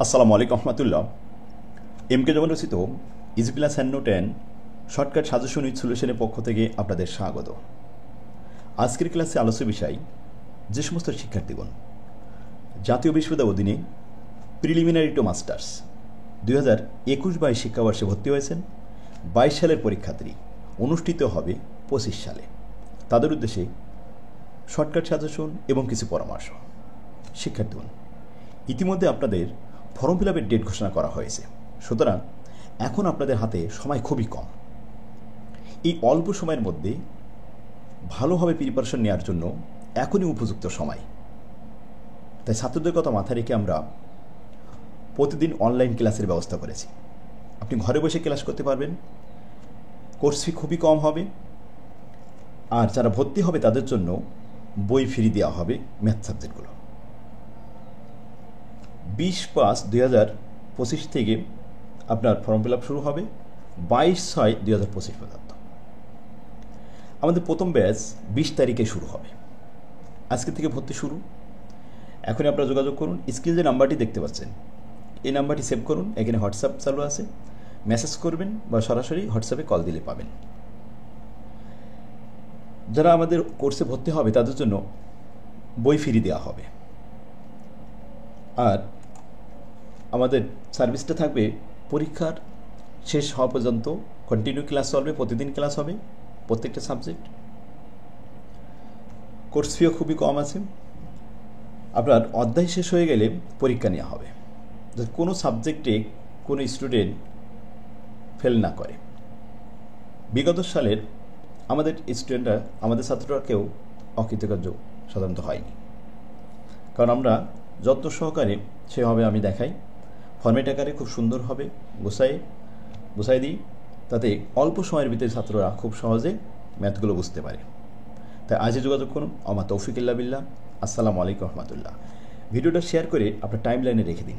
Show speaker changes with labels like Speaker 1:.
Speaker 1: আসসালামু আলাইকুম রহমতুল্লাহ। M K Jagan রচিত easy plus hand note and shortcut suggestion with সলিউশনের পক্ষ থেকে আপনাদের স্বাগত। আজকের ক্লাসে আলোচ্য বিষয় যে সমস্ত শিক্ষার্থীগণ জাতীয় বিশ্ববিদ্যালয়ের অধীনে প্রিলিমিনারি টু মাস্টার্স 2021-22 শিক্ষাবর্ষে ভর্তি হয়েছেন, 22 সালের পরীক্ষার্থী অনুষ্ঠিত হবে 25 সালে, তাদের উদ্দেশ্যে শর্টকাট সাজেশন এবং কিছু পরামর্শ। শিক্ষার্থীগণ, ইতিমধ্যে আপনাদের ফর্ম ফিল আপের ডেট ঘোষণা করা হয়েছে, সুতরাং এখন আপনাদের হাতে সময় খুবই কম। এই অল্প সময়ের মধ্যে ভালোভাবে প্রিপারেশন নেওয়ার জন্য এখনই উপযুক্ত সময়। তাই ছাত্রদের কথা মাথায় রেখে আমরা প্রতিদিন অনলাইন ক্লাসের ব্যবস্থা করেছি। আপনি ঘরে বসে ক্লাস করতে পারবেন, কোর্স ফি খুবই কম হবে, আর যারা ভর্তি হবে তাদের জন্য বই ফ্রি দেওয়া হবে ম্যাথ সাবজেক্টগুলো। 20/5/2025 থেকে আপনার ফর্ম ফিল আপ শুরু হবে 22/6/2025 পর্যন্ত। আমাদের প্রথম ব্যাচ 20 তারিখে শুরু হবে। আজকে থেকে ভর্তি শুরু। এখনই আপনারা যোগাযোগ করুন। স্ক্রিনে যে নাম্বারটি দেখতে পাচ্ছেন এই নাম্বারটি সেভ করুন। এখানে হোয়াটসঅ্যাপ চালু আছে, মেসেজ করবেন বা সরাসরি হোয়াটসঅ্যাপে কল দিলে পাবেন। যারা আমাদের কোর্সে ভর্তি হবে তাদের জন্য বই ফ্রি দেওয়া হবে। আর আমাদের সার্ভিসটা থাকবে পরীক্ষার শেষ হওয়া পর্যন্ত কন্টিনিউ ক্লাস চলবে, প্রতিদিন ক্লাস হবে প্রত্যেকটা সাবজেক্ট। কোর্স ফিও খুবই কম আছে। আপনার অধ্যায় শেষ হয়ে গেলে পরীক্ষা নেওয়া হবে, যাতে কোনো সাবজেক্টে কোনো স্টুডেন্ট ফেল না করে। বিগত সালের আমাদের স্টুডেন্টরা, আমাদের ছাত্ররা কেউ অকৃতকার্য সাধারণত হয়নি, কারণ আমরা যত্ন সহকারে সেভাবে আমি দেখাই, ফর্মেট আকারে খুব সুন্দরভাবে গুছাই দিই, তাতে অল্প সময়ের ভিতরে ছাত্ররা খুব সহজে ম্যাথগুলো বুঝতে পারে। তাই আজই যোগাযোগ করুন। আমা তৌফিক ইল্লা বিল্লাহ। আসসালামু আলাইকুম রহমতুল্লাহ। ভিডিওটা শেয়ার করে আপনার টাইম লাইনে রেখে দিন।